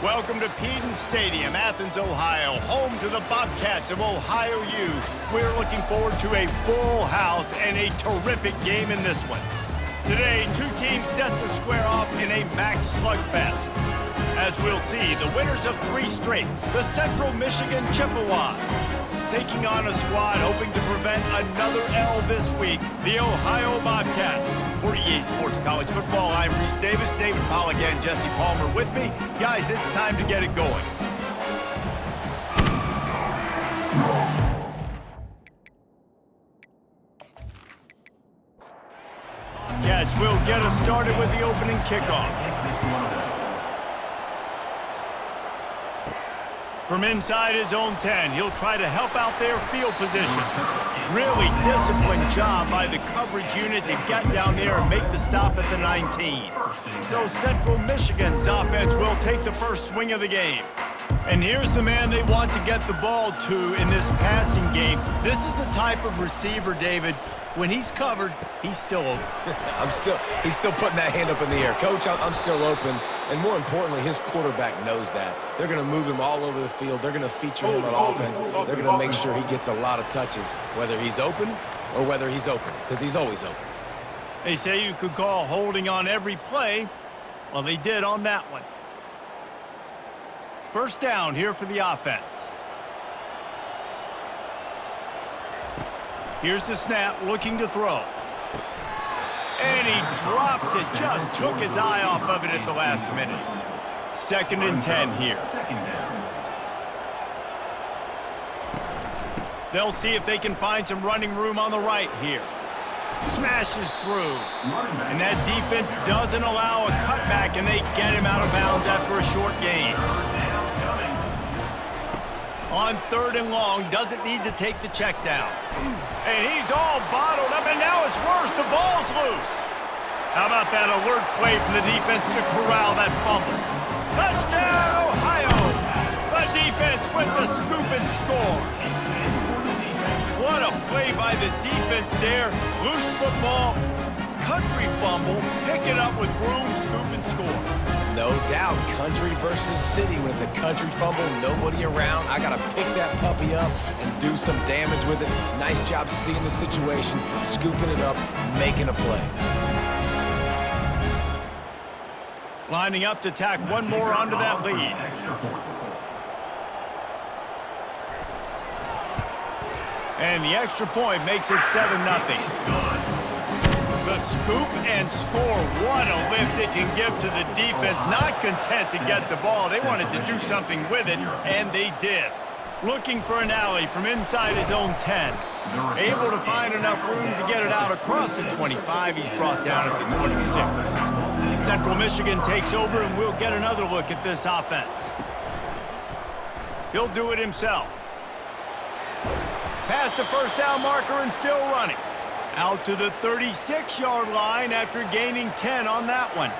Welcome to Peden Stadium, Athens, Ohio, home to the Bobcats of Ohio U. We're looking forward to a full house and a terrific game in this one. Today, two teams set to square off in a max slugfest. As we'll see, the winners of 3 straight, the Central Michigan Chippewas, taking on a squad hoping to prevent another L this week, the Ohio Bobcats. For EA Sports College Football, I'm Reese Davis, David Pollack and Jesse Palmer with me. Guys, it's time to get it going. Bobcats will get us started with the opening kickoff. From inside his own 10, he'll try to help out their field position. Really disciplined job by the coverage unit to get down there and make the stop at the 19. So Central Michigan's offense will take the first swing of the game. And here's the man they want to get the ball to in this passing game. This is the type of receiver, David, when he's covered, he's still open. He's still putting that hand up in the air. Coach, I'm still open. And more importantly, his quarterback knows that. They're going to move him all over the field. They're going to feature him on offense. They're going to make sure he gets a lot of touches, whether he's open or whether he's open, because he's always open. They say you could call holding on every play. Well, they did on that one. First down here for the offense. Here's the snap, looking to throw. And he drops it, just took his eye off of it at the last minute. 2nd and 10 here. They'll see if they can find some running room on the right here. Smashes through. And that defense doesn't allow a cutback, and they get him out of bounds after a short gain. On 3rd and long, doesn't need to take the check down. And he's all bottled up, and now it's worse. The ball's loose. How about that alert play from the defense to corral that fumble? Touchdown, Ohio! The defense with the scoop and score. What a play by the defense there. Loose football, country fumble, pick it up with room, scoop and score. No doubt, country versus city. When it's a country fumble, nobody around, I got to pick that puppy up and do some damage with it. Nice job seeing the situation, scooping it up, making a play. Lining up to tack one more onto that lead. And the extra point makes it 7-0. The scoop and score. What a lift it can give to the defense. Not content to get the ball. They wanted to do something with it, and they did. Looking for an alley from inside his own 10. Able to find enough room to get it out across the 25. He's brought down at the 26. Central Michigan takes over, and we'll get another look at this offense. He'll do it himself. Past the first down marker and still running. Out to the 36-yard line after gaining 10 on that one.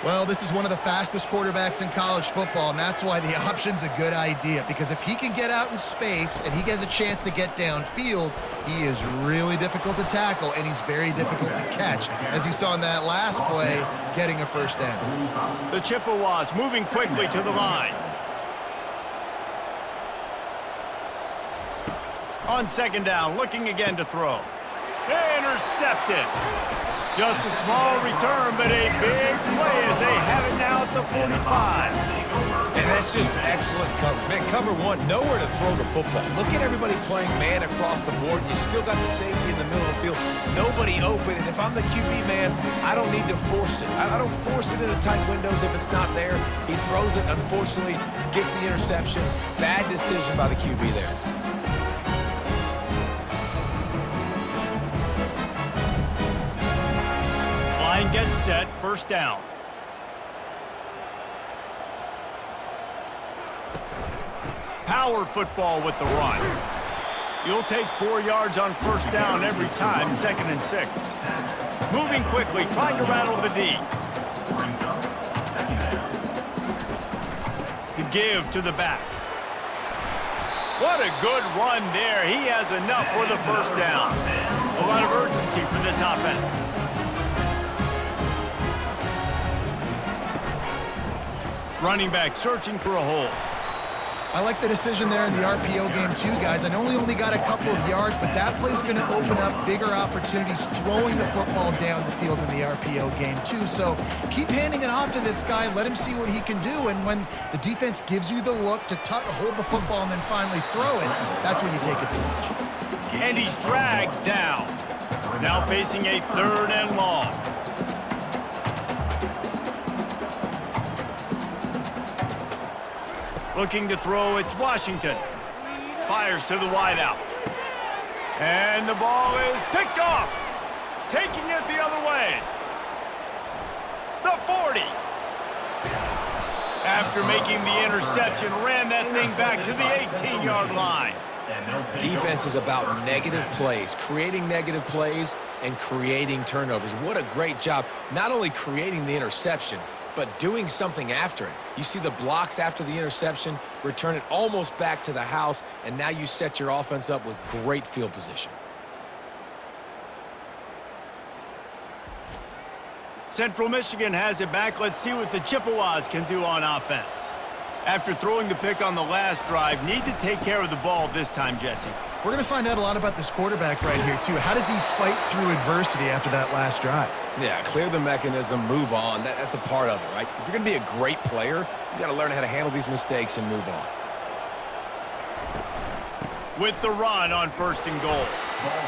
Well, this is one of the fastest quarterbacks in college football, and that's why the option's a good idea, because if he can get out in space and he has a chance to get downfield, he is really difficult to tackle, and he's very difficult to catch, as you saw in that last play, getting a first down. The Chippewas moving quickly to the line. On 2nd down, looking again to throw. Intercepted. Just a small return, but a big play as they have it now at the 45. And that's just excellent coverage. Man, cover one, nowhere to throw the football. Look at everybody playing man across the board, and you still got the safety in the middle of the field. Nobody open, and if I'm the QB man, I don't need to force it. I don't force it into tight windows if it's not there. He throws it, unfortunately, gets the interception. Bad decision by the QB there. Line gets set, first down. Power football with the run. You'll take 4 yards on first down every time, 2nd and 6. Moving quickly, trying to rattle the D. The give to the back. What a good run there. He has enough for the first down. A lot of urgency for this offense. Running back searching for a hole. I like the decision there in the RPO game too, guys. I know he only got a couple of yards, but that play's going to open up bigger opportunities throwing the football down the field in the RPO game too. So keep handing it off to this guy. Let him see what he can do. And when the defense gives you the look to hold the football and then finally throw it, that's when you take advantage. And he's dragged down. Now facing a 3rd and long. Looking to throw, it's Washington. Fires to the wideout. And the ball is picked off. Taking it the other way. The 40. After making the interception, ran that thing back to the 18-yard line. Defense is about negative plays, creating negative plays and creating turnovers. What a great job, not only creating the interception, but doing something after it. You see the blocks after the interception, return it almost back to the house, and now you set your offense up with great field position. Central Michigan has it back. Let's see what the Chippewas can do on offense. After throwing the pick on the last drive, need to take care of the ball this time, Jesse. We're going to find out a lot about this quarterback right here, too. How does he fight through adversity after that last drive? Yeah, clear the mechanism, move on. That's a part of it, right? If you're going to be a great player, you got to learn how to handle these mistakes and move on. With the run on 1st and goal.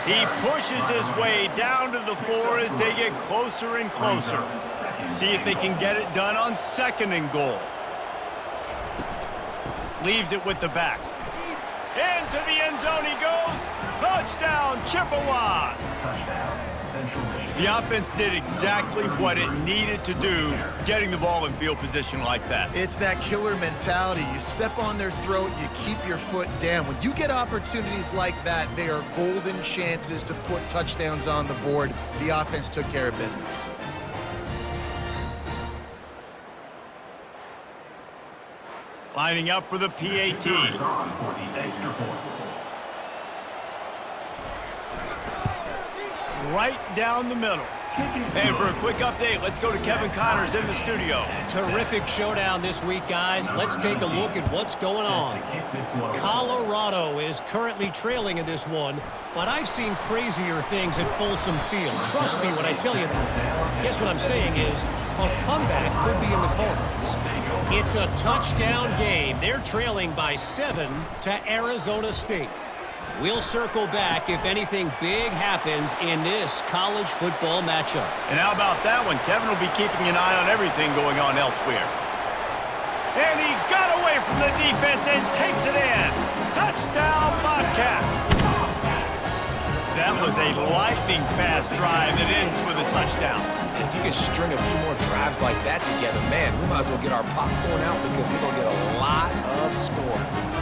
He pushes his way down to the 4 as they get closer and closer. See if they can get it done on 2nd and goal. Leaves it with the back. Into the end zone he goes. Touchdown, Chippewas. The offense did exactly what it needed to do, getting the ball in field position like that. It's that killer mentality. You step on their throat, you keep your foot down. When you get opportunities like that, they are golden chances to put touchdowns on the board. The offense took care of business. Lining up for the PAT. Right down the middle. And for a quick update, let's go to Kevin Connors in the studio. Terrific showdown this week, guys. Let's take a look at what's going on. Colorado is currently trailing in this one, but I've seen crazier things at Folsom Field. Trust me when I tell you that. Guess what I'm saying is a comeback could be in the cards. It's a touchdown game. They're trailing by 7 to Arizona State. We'll circle back if anything big happens in this college football matchup. And how about that one? Kevin will be keeping an eye on everything going on elsewhere. And he got away from the defense and takes it in. Touchdown, Bobcats. That was a lightning-fast drive that ends with a touchdown. If you can string a few more drives like that together, man, we might as well get our popcorn out because we're going to get a lot of scoring.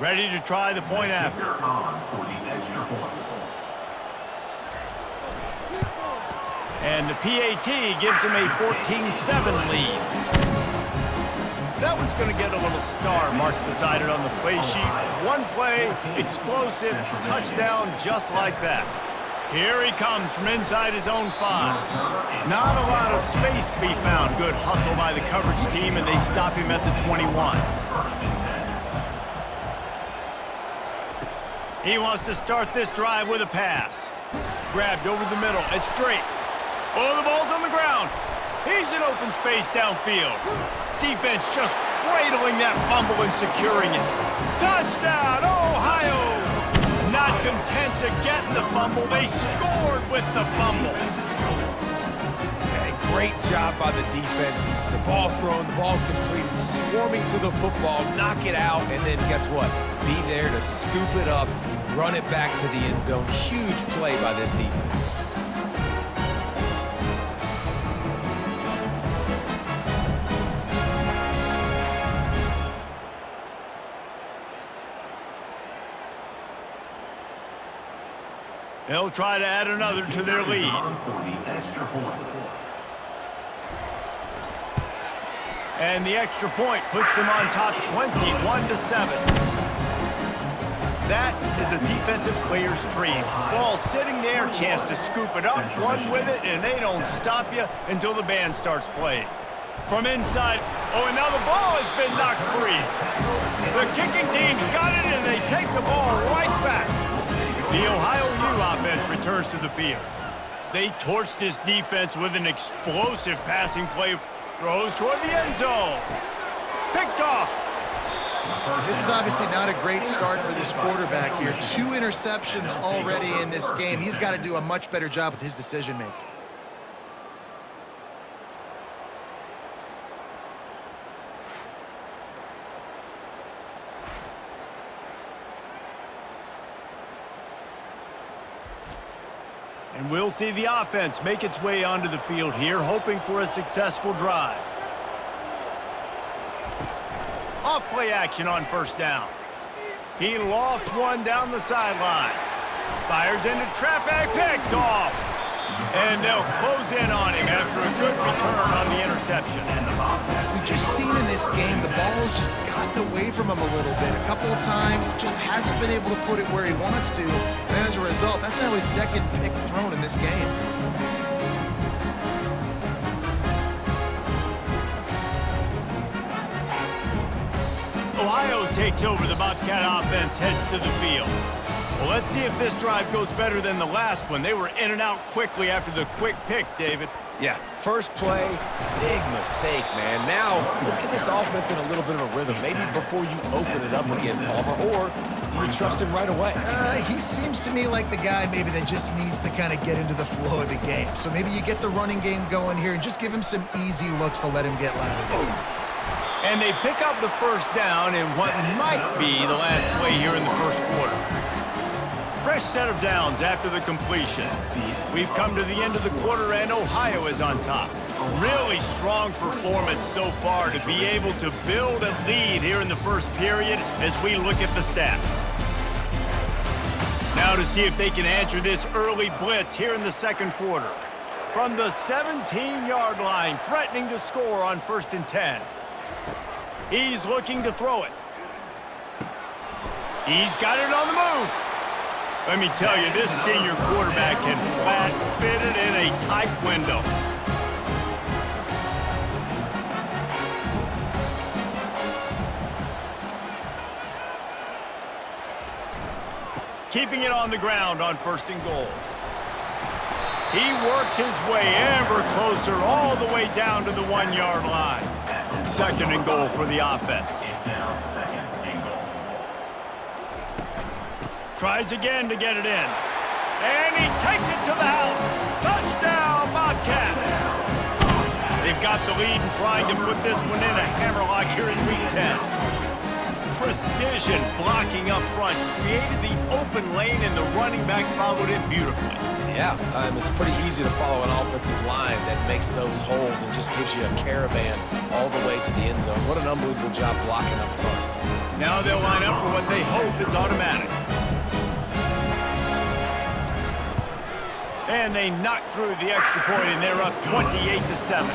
Ready to try the point after. And the PAT gives him a 14-7 lead. That one's going to get a little star marked beside it on the play sheet. One play, explosive, touchdown just like that. Here he comes from inside his own 5. Not a lot of space to be found. Good hustle by the coverage team, and they stop him at the 21. He wants to start this drive with a pass. Grabbed over the middle. It's Drake. Oh, the ball's on the ground. He's in open space downfield. Defense just cradling that fumble and securing it. Touchdown, Ohio! Not content to get the fumble, they scored with the fumble. Hey, great job by the defense. The ball's thrown, the ball's completed, swarming to the football, knock it out, and then guess what? Be there to scoop it up, run it back to the end zone. Huge play by this defense. They'll try to add another to their lead. And the extra point puts them on top 21-7. That is a defensive player's dream. Ball sitting there, chance to scoop it up, run with it, and they don't stop you until the band starts playing. From inside, oh, and now the ball has been knocked free. The kicking team's got it, and they take the ball right back. The Ohio U offense returns to the field. They torch this defense with an explosive passing play. Throws toward the end zone. Picked off. This is obviously not a great start for this quarterback here. 2 interceptions already in this game. He's got to do a much better job with his decision-making. And we'll see the offense make its way onto the field here, hoping for a successful drive. Off play action on first down. He lofts one down the sideline. Fires into traffic, picked off. And they'll close in on him after a good return on the interception. We've just seen in this game, the ball's just gotten away from him a little bit. A couple of times, just hasn't been able to put it where he wants to. And as a result, that's now his second pick thrown in this game. Ohio takes over. The Bobcat offense heads to the field. Well, let's see if this drive goes better than the last one. They were in and out quickly after the quick pick, David. Yeah, first play, big mistake, man. Now, let's get this offense in a little bit of a rhythm. Maybe before you open it up again, Palmer, or do you trust him right away? He seems to me like the guy maybe that just needs to kind of get into the flow of the game. So maybe you get the running game going here and just give him some easy looks to let him get louder. And they pick up the first down in what might be the last play here in the first quarter. Fresh set of downs after the completion. We've come to the end of the quarter, and Ohio is on top. Really strong performance so far to be able to build a lead here in the first period as we look at the stats. Now to see if they can answer this early blitz here in the second quarter. From the 17-yard line, threatening to score on 1st and 10. He's looking to throw it. He's got it on the move. Let me tell you, this senior quarterback can flat fit it in a tight window. Keeping it on the ground on 1st and goal. He works his way ever closer all the way down to the 1-yard line. 2nd and goal for the offense. Tries again to get it in. And he takes it to the house. Touchdown, Bobcats. They've got the lead and trying to put this one in a hammerlock here in Week 10. Precision blocking up front. Created the open lane, and the running back followed it beautifully. Yeah, it's pretty easy to follow an offensive line that makes those holes and just gives you a caravan all the way to the end zone. What an unbelievable job blocking up front. Now they'll line up for what they hope is automatic. And they knock through the extra point, and they're up 28-7.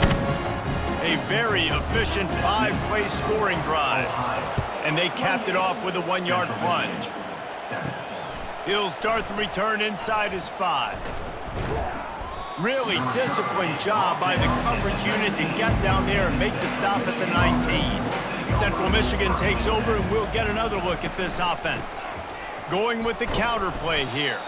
A very efficient 5-play scoring drive. And they capped it off with a 1-yard plunge. He'll start the return inside his 5. Really disciplined job by the coverage unit to get down there and make the stop at the 19. Central Michigan takes over, and we'll get another look at this offense. Going with the counter play here.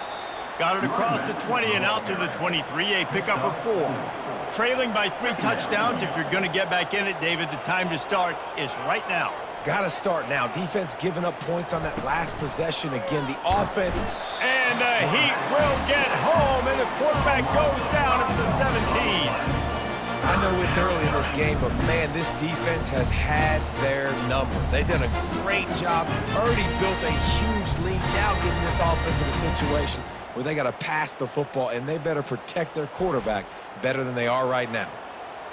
Got it across the 20 and out to the 23, a pickup of 4. Trailing by 3 touchdowns. If you're going to get back in it, David, the time to start is right now. Got to start now. Defense giving up points on that last possession. Again, the offense. And the Heat will get home, and the quarterback goes down at the 17. I know it's early in this game, but, man, this defense has had their number. They've done a great job. Already built a huge lead. Now getting this offense in a situation where they got to pass the football, and they better protect their quarterback better than they are right now.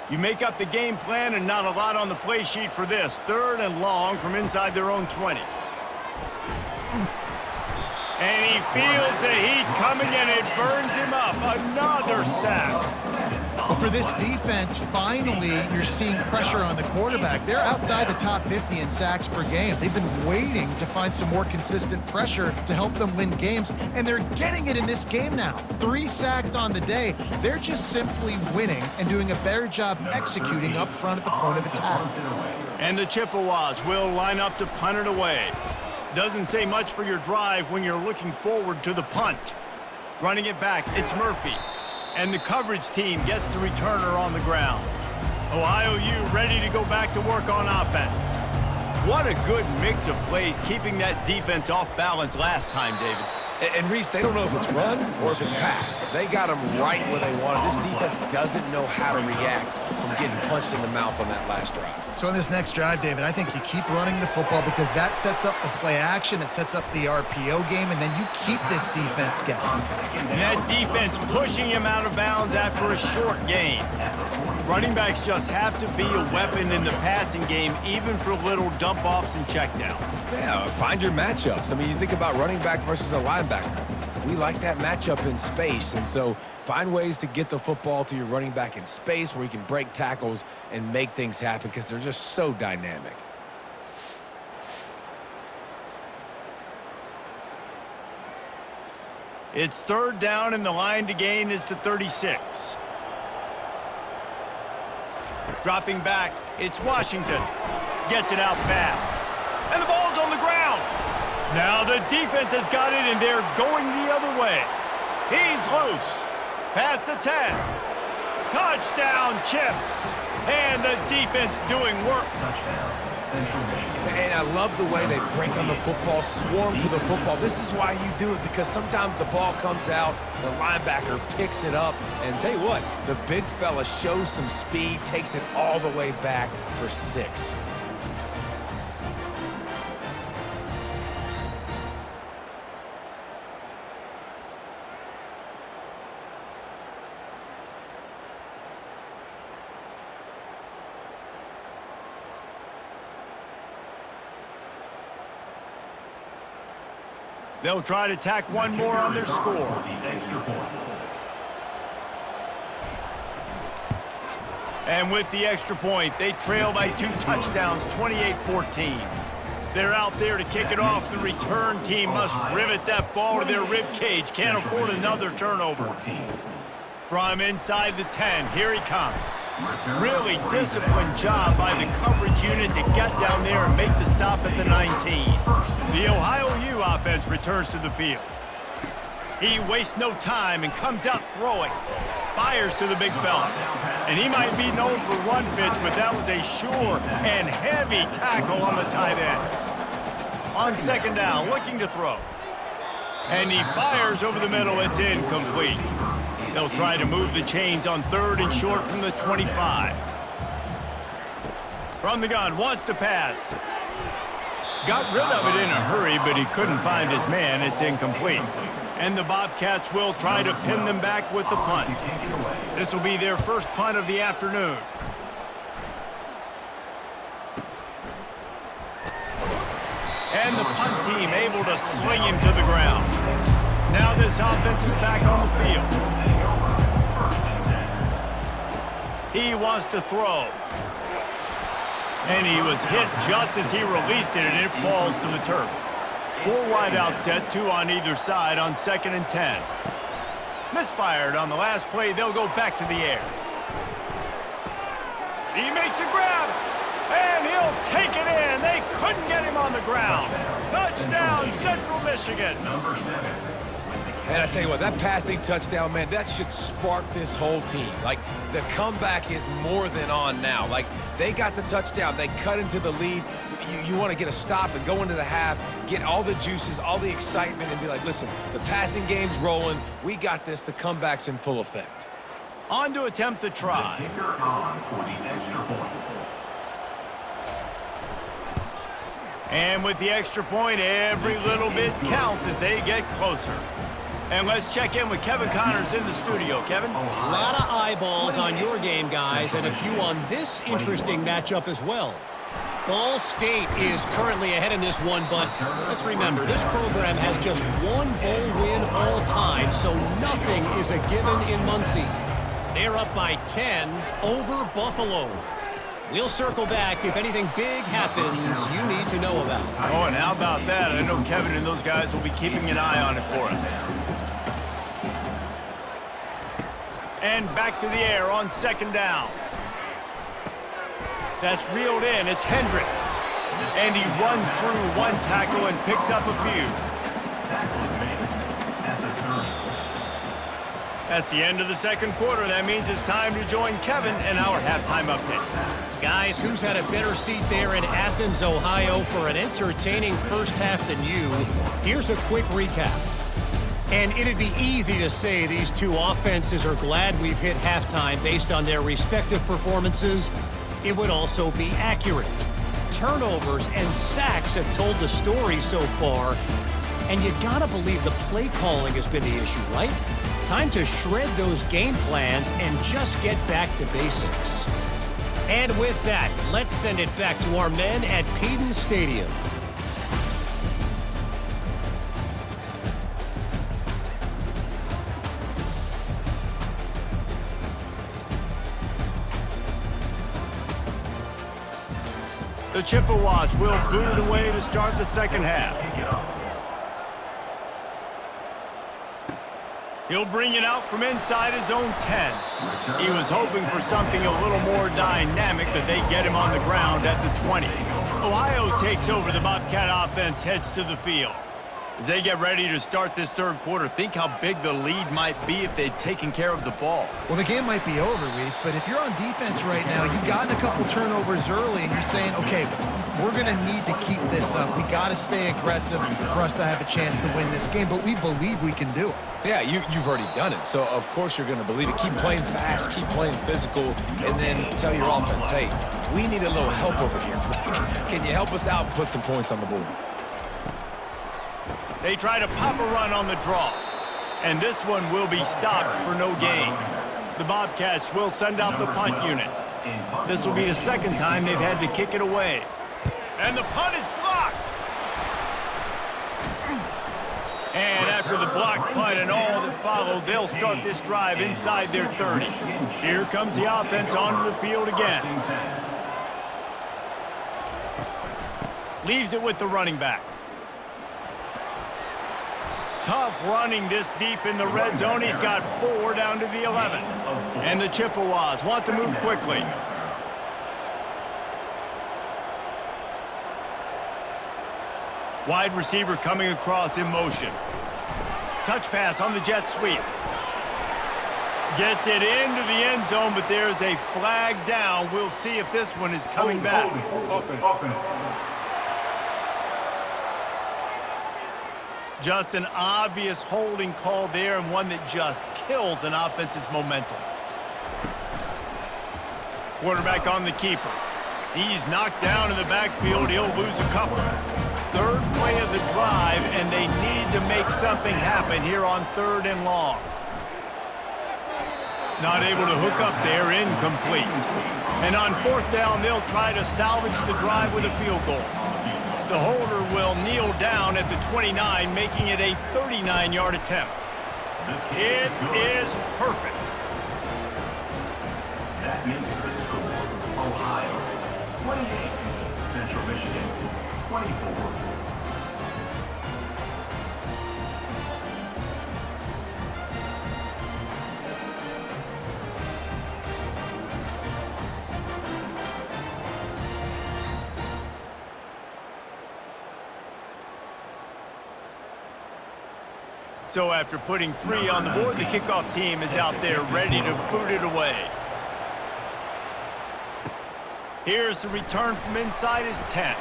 You make up the game plan, and not a lot on the play sheet for this. 3rd and long from inside their own 20. And he feels the heat coming, and it burns him up. Another sack. Well, for this defense, finally, you're seeing pressure on the quarterback. They're outside the top 50 in sacks per game. They've been waiting to find some more consistent pressure to help them win games, and they're getting it in this game now. 3 sacks on the day. They're just simply winning and doing a better job executing up front at the point of attack. And the Chippewas will line up to punt it away. Doesn't say much for your drive when you're looking forward to the punt. Running it back, it's Murphy. And the coverage team gets the returner on the ground. Ohio U ready to go back to work on offense. What a good mix of plays, keeping that defense off balance last time, David. And Reese, they don't know if it's run or if it's pass. They got them right where they wanted. This defense doesn't know how to react from getting punched in the mouth on that last drive. So on this next drive, David, I think you keep running the football because that sets up the play action, it sets up the RPO game, and then you keep this defense guessing. And that defense pushing him out of bounds after a short gain. Running backs just have to be a weapon in the passing game, even for little dump-offs and checkdowns. Yeah, find your matchups. I mean, you think about running back versus a linebacker. We like that matchup in space, and so find ways to get the football to your running back in space where you can break tackles and make things happen because they're just so dynamic. It's 3rd down, and the line to gain is the 36. Dropping back, it's Washington. Gets it out fast. And the ball's on the ground. Now the defense has got it, and they're going the other way. He's loose. Past the 10. Touchdown, Chips. And the defense doing work. And I love the way they break on the football, swarm to the football. This is why you do it, because sometimes the ball comes out, the linebacker picks it up, and tell you what, the big fella shows some speed, takes it all the way back for 6. They'll try to tack one more on their score. And with the extra point, they trail by 2 touchdowns, 28-14. They're out there to kick it off. The return team must rivet that ball to their rib cage. Can't afford another turnover. From inside the 10, here he comes. Really disciplined job by the coverage unit to get down there and make the stop at the 19. The Ohio U offense returns to the field. He wastes no time and comes out throwing. Fires to the big fella. And he might be known for run fits, but that was a sure and heavy tackle on the tight end. On 2nd down, looking to throw. And he fires over the middle. It's incomplete. They'll try to move the chains on 3rd and short from the 25. From the gun, wants to pass. Got rid of it in a hurry, but he couldn't find his man. It's incomplete. And the Bobcats will try to pin them back with the punt. This will be their first punt of the afternoon. And the punt team able to sling him to the ground. Now this offense is back on the field. He wants to throw. And he was hit just as he released it, and it falls to the turf. 4 wideout set, 2 on either side on 2nd and 10. Misfired on the last play. They'll go back to the air. He makes a grab, and he'll take it in. They couldn't get him on the ground. Touchdown, Central Michigan. And I tell you what, that passing touchdown, man, that should spark this whole team. Like, the comeback is more than on now. Like, they got the touchdown. They cut into the lead. You want to get a stop and go into the half, get all the juices, all the excitement, and be like, listen, the passing game's rolling. We got this. The comeback's in full effect. On to attempt the try. And with the extra point, every little bit counts as they get closer. And let's check in with Kevin Connors in the studio. Kevin? A lot of eyeballs on your game, guys, and a few on this interesting matchup as well. Ball State is currently ahead in this one, but let's remember, this program has just one bowl win all time, so nothing is a given in Muncie. They're up by 10 over Buffalo. We'll circle back if anything big happens you need to know about. Oh, and how about that? I know Kevin and those guys will be keeping an eye on it for us. And back to the air on second down. That's reeled in. It's Hendricks. And he runs through one tackle and picks up a few. That's the end of the second quarter. That means it's time to join Kevin in our halftime update. Guys, who's had a better seat there in Athens, Ohio for an entertaining first half than you? Here's a quick recap. And it'd be easy to say these two offenses are glad we've hit halftime based on their respective performances. It would also be accurate. Turnovers and sacks have told the story so far. And you gotta believe the play calling has been the issue, right? Time to shred those game plans and just get back to basics. And with that, let's send it back to our men at Peden Stadium. The Chippewas will boot it away to start the second half. He'll bring it out from inside his own 10. He was hoping for something a little more dynamic, but they get him on the ground at the 20. Ohio takes over. The Bobcat offense heads to the field. As they get ready to start this third quarter, think how big the lead might be if they'd taken care of the ball. Well, the game might be over, Reese, but if you're on defense right now, you've gotten a couple turnovers early, and you're saying, okay, we're going to need to keep this up. We got to stay aggressive for us to have a chance to win this game, but we believe we can do it. Yeah, you've already done it, so of course you're going to believe it. Keep playing fast, keep playing physical, and then tell your offense, hey, we need a little help over here. Can you help us out and put some points on the board? They try to pop a run on the draw, and this one will be stopped for no gain. The Bobcats will send out the punt unit. This will be the second time they've had to kick it away. And the punt is blocked. And after the blocked punt and all that followed, they'll start this drive inside their 30. Here comes the offense onto the field again. Leaves it with the running back. Tough running this deep in the red zone. He's got 4 down to the 11. And the Chippewas want to move quickly. Wide receiver coming across in motion. Touch pass on the jet sweep. Gets it into the end zone, but there's a flag down. We'll see if this one is coming back. Just an obvious holding call there, and one that just kills an offense's momentum. Quarterback on the keeper. He's knocked down in the backfield. He'll lose a couple. Third play of the drive, and they need to make something happen here on 3rd and long. Not able to hook up there, incomplete. And on 4th down, they'll try to salvage the drive with a field goal. The holder will kneel down at the 29, making it a 39-yard attempt. It is perfect. That makes the score Ohio 28, Central Michigan 24. So after putting 3 on the board, the kickoff team is out there ready to boot it away. Here's the return from inside his 10.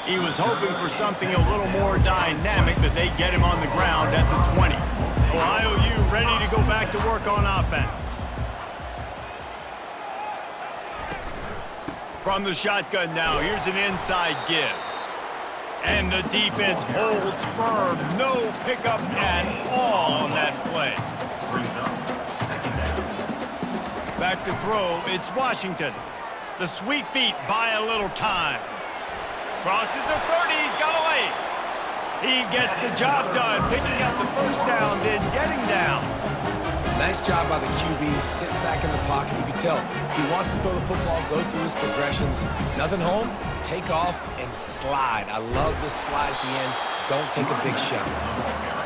He was hoping for something a little more dynamic, but they get him on the ground at the 20. Ohio U ready to go back to work on offense. From the shotgun now, here's an inside give. And the defense holds firm. No pickup at all on that play. Back to throw, it's Washington. The sweet feet buy a little time. Crosses the 30. He's got away. He gets the job done, picking up the first down, then getting down. Nice job by the QB, sitting back in the pocket. You can tell he wants to throw the football, go through his progressions. Nothing home, take off, and slide. I love this slide at the end. Don't take a big shot.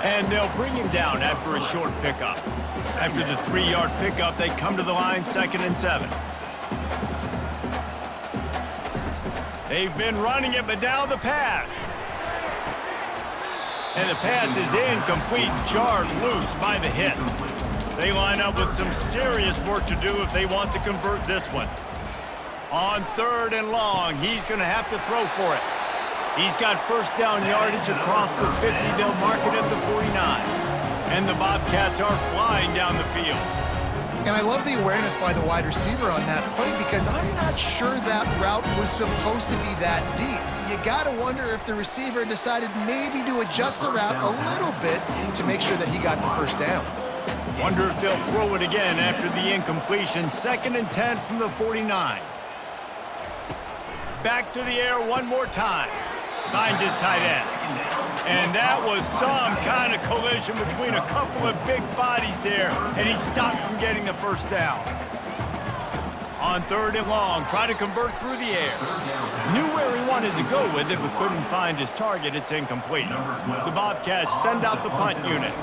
And they'll bring him down after a short pickup. After the 3-yard pickup, they come to the line, 2nd and 7. They've been running it, but now the pass. And the pass is incomplete, jarred loose by the hit. They line up with some serious work to do if they want to convert this one. On 3rd and long, he's going to have to throw for it. He's got first down yardage across the 50. They'll mark it at the 49. And the Bobcats are flying down the field. And I love the awareness by the wide receiver on that play because I'm not sure that route was supposed to be that deep. You got to wonder if the receiver decided maybe to adjust the route a little bit to make sure that he got the first down. Wonder if they'll throw it again after the incompletion. 2nd and 10 from the 49. Back to the air one more time. Finds his tight end. And that was some kind of collision between a couple of big bodies there, and he stopped from getting the first down. On 3rd and long, try to convert through the air. Knew where he wanted to go with it, but couldn't find his target. It's incomplete. The Bobcats send out the punt unit.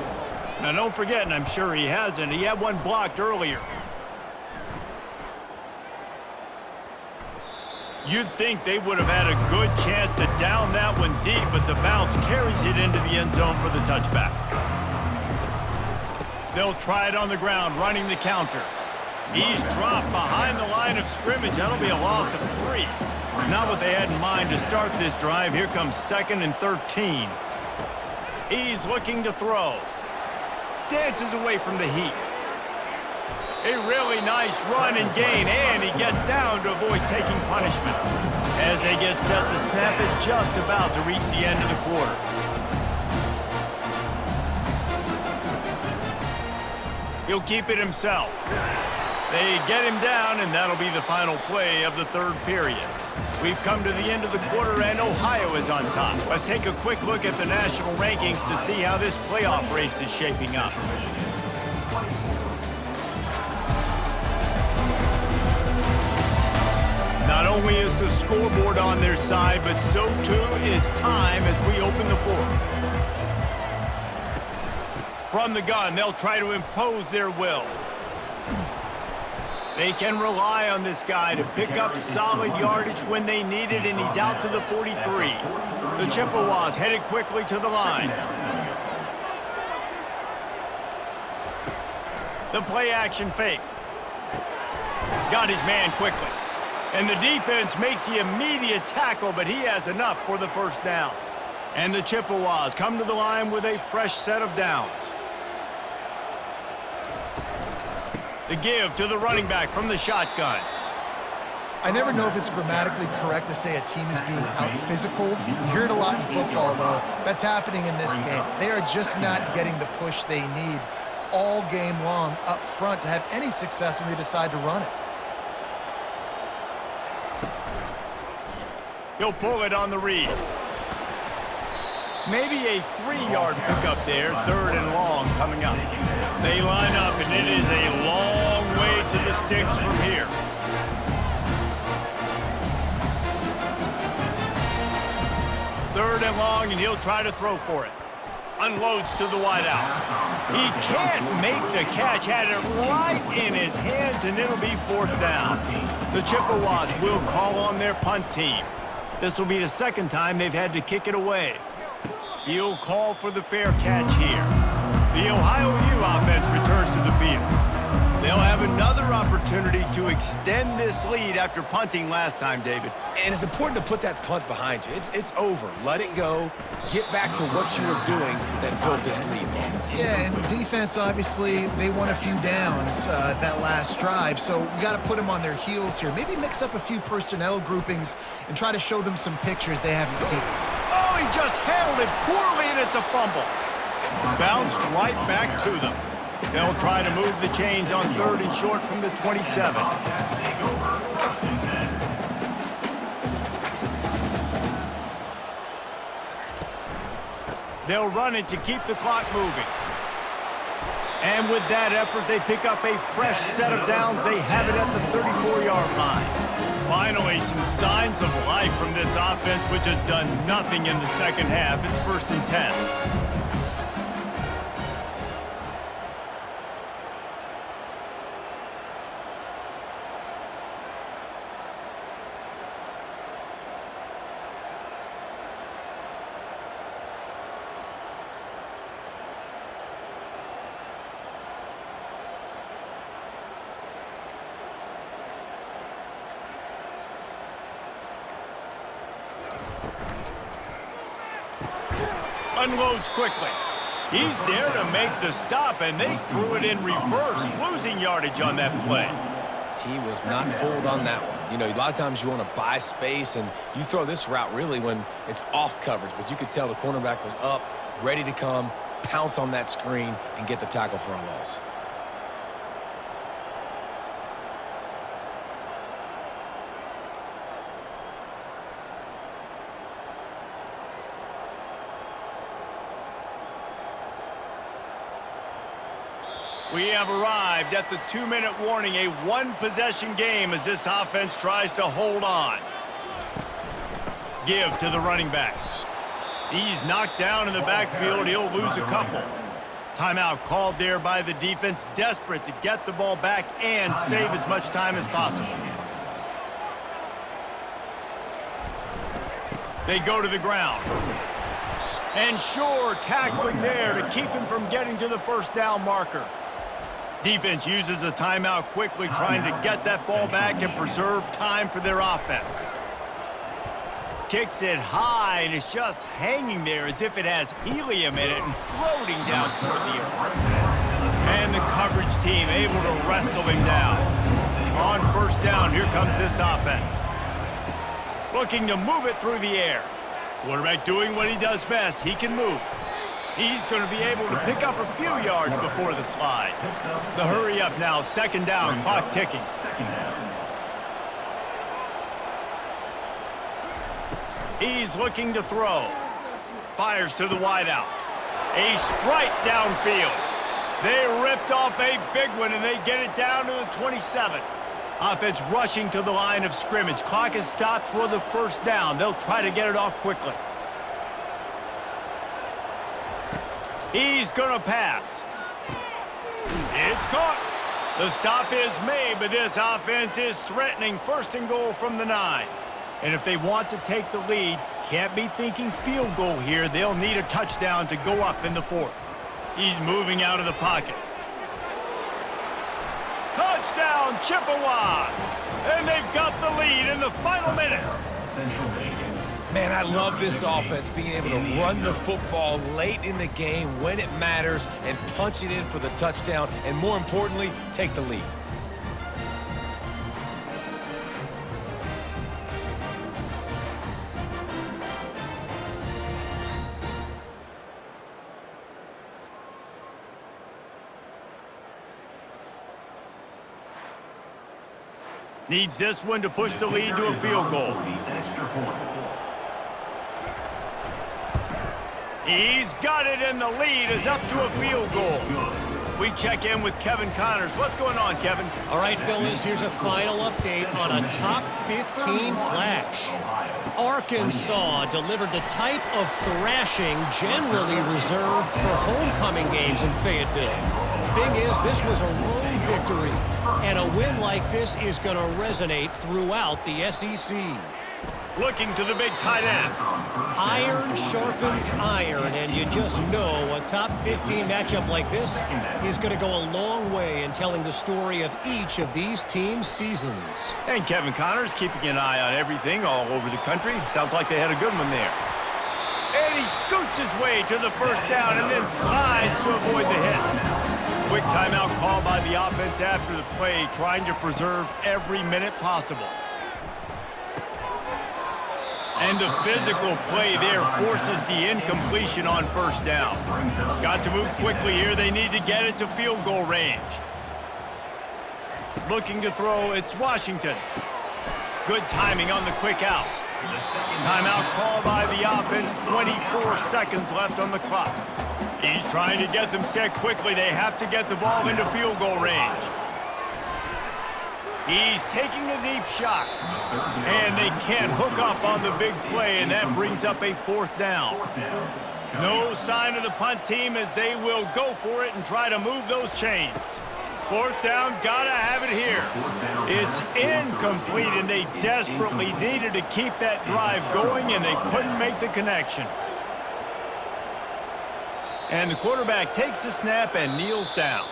Now, don't forget, and I'm sure he hasn't, he had one blocked earlier. You'd think they would have had a good chance to down that one deep, but the bounce carries it into the end zone for the touchback. They'll try it on the ground, running the counter. He's dropped behind the line of scrimmage. That'll be a loss of 3. Not what they had in mind to start this drive. Here comes 2nd and 13. He's looking to throw. Dances away from the heat. A really nice run and gain, and he gets down to avoid taking punishment. As they get set to snap it, just about to reach the end of the quarter. He'll keep it himself. They get him down, and that'll be the final play of the 3rd period. We've come to the end of the quarter, and Ohio is on top. Let's take a quick look at the national rankings to see how this playoff race is shaping up. Not only is the scoreboard on their side, but so too is time as we open the 4th. From the gun, they'll try to impose their will. They can rely on this guy to pick up solid yardage when they need it, and he's out to the 43. The Chippewas headed quickly to the line. The play action fake. Got his man quickly. And the defense makes the immediate tackle, but he has enough for the first down. And the Chippewas come to the line with a fresh set of downs. The give to the running back from the shotgun. I never know if it's grammatically correct to say a team is being out-physicaled. You hear it a lot in football, though. That's happening in this game. They are just not getting the push they need all game long up front to have any success when they decide to run it. He'll pull it on the read. Maybe a 3-yard pickup there, 3rd and long coming up. They line up, and it is a long way to the sticks from here. Third and long, and he'll try to throw for it. Unloads to the wideout. He can't make the catch. Had it right in his hands, and it'll be 4th down. The Chippewas will call on their punt team. This will be the 2nd time they've had to kick it away. He'll call for the fair catch here. The Ohio U offense returns to the field. They'll have another opportunity to extend this lead after punting last time, David. And it's important to put that punt behind you. It's over. Let it go. Get back to what you were doing that built this lead. Yeah, and defense, obviously, they won a few downs that last drive, so we got to put them on their heels here. Maybe mix up a few personnel groupings and try to show them some pictures they haven't seen. Oh, he just handled it poorly, and it's a fumble. Bounced right back to them. They'll try to move the chains on 3rd and short from the 27. They'll run it to keep the clock moving. And with that effort, they pick up a fresh set of downs. They have it at the 34-yard line. Finally, some signs of life from this offense, which has done nothing in the second half. It's 1st and 10. Unloads quickly. He's there to make the stop, and they threw it in reverse, losing yardage on that play. He was not fooled on that one. You know, a lot of times you want to buy space, and you throw this route really when it's off coverage, but you could tell the cornerback was up, ready to come, pounce on that screen, and get the tackle for a loss. We have arrived at the 2-minute warning, a one-possession game as this offense tries to hold on. Give to the running back. He's knocked down in the backfield. He'll lose a couple. Timeout called there by the defense, desperate to get the ball back and save as much time as possible. They go to the ground. And sure, tackling there to keep him from getting to the first down marker. Defense uses a timeout quickly, trying to get that ball back and preserve time for their offense. Kicks it high, and it's just hanging there as if it has helium in it and floating down toward the earth. And the coverage team able to wrestle him down. On 1st down, here comes this offense. Looking to move it through the air. Quarterback doing what he does best. He can move. He's going to be able to pick up a few yards before the slide. The hurry up now, 2nd down, clock ticking. He's looking to throw. Fires to the wideout. A strike downfield. They ripped off a big one, and they get it down to the 27. Offense rushing to the line of scrimmage. Clock is stopped for the 1st down. They'll try to get it off quickly. He's going to pass. It's caught. The stop is made, but this offense is threatening 1st and goal from the 9. And if they want to take the lead, can't be thinking field goal here. They'll need a touchdown to go up in the 4th. He's moving out of the pocket. Touchdown, Chippewas! And they've got the lead in the final minute. Central Michigan. Man, I love this offense, being able to run the football late in the game when it matters and punch it in for the touchdown, and more importantly, take the lead. Needs this one to push the lead to a field goal. Extra point. He's got it, and the lead is up to a field goal. We check in with Kevin Connors. What's going on, Kevin? All right, fellas, here's a final update on a top 15 clash. Arkansas delivered the type of thrashing generally reserved for homecoming games in Fayetteville. Thing is, this was a road victory, and a win like this is going to resonate throughout the SEC. Looking to the big tight end. Iron sharpens iron, and you just know a top 15 matchup like this is going to go a long way in telling the story of each of these teams' seasons. And Kevin Connors keeping an eye on everything all over the country. Sounds like they had a good one there. And he scoots his way to the 1st down and then slides to avoid the hit. Quick timeout call by the offense after the play, trying to preserve every minute possible. And the physical play there forces the incompletion on 1st down. Got to move quickly here. They need to get it to field goal range. Looking to throw, it's Washington. Good timing on the quick out. Timeout called by the offense, 24 seconds left on the clock. He's trying to get them set quickly. They have to get the ball into field goal range. He's taking a deep shot. And they can't hook up on the big play, and that brings up a fourth down. No sign of the punt team as they will go for it and try to move those chains. Fourth down, gotta have it here. It's incomplete, and they desperately needed to keep that drive going, and they couldn't make the connection. And the quarterback takes the snap and kneels down.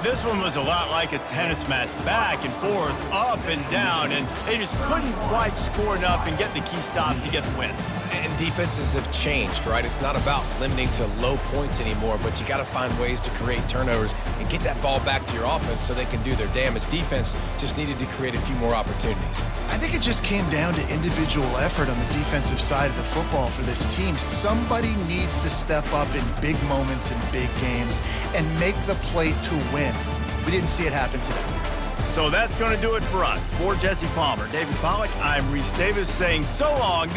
This one was a lot like a tennis match, back and forth, up and down, and they just couldn't quite score enough and get the key stop to get the win. And defenses have changed, right? It's not about limiting to low points anymore, but you got to find ways to create turnovers and get that ball back to your offense so they can do their damage. Defense just needed to create a few more opportunities. I think it just came down to individual effort on the defensive side of the football for this team. Somebody needs to step up in big moments in big games and make the play to win. We didn't see it happen today. So that's going to do it for us. For Jesse Palmer, David Pollack, I'm Reese Davis saying so long.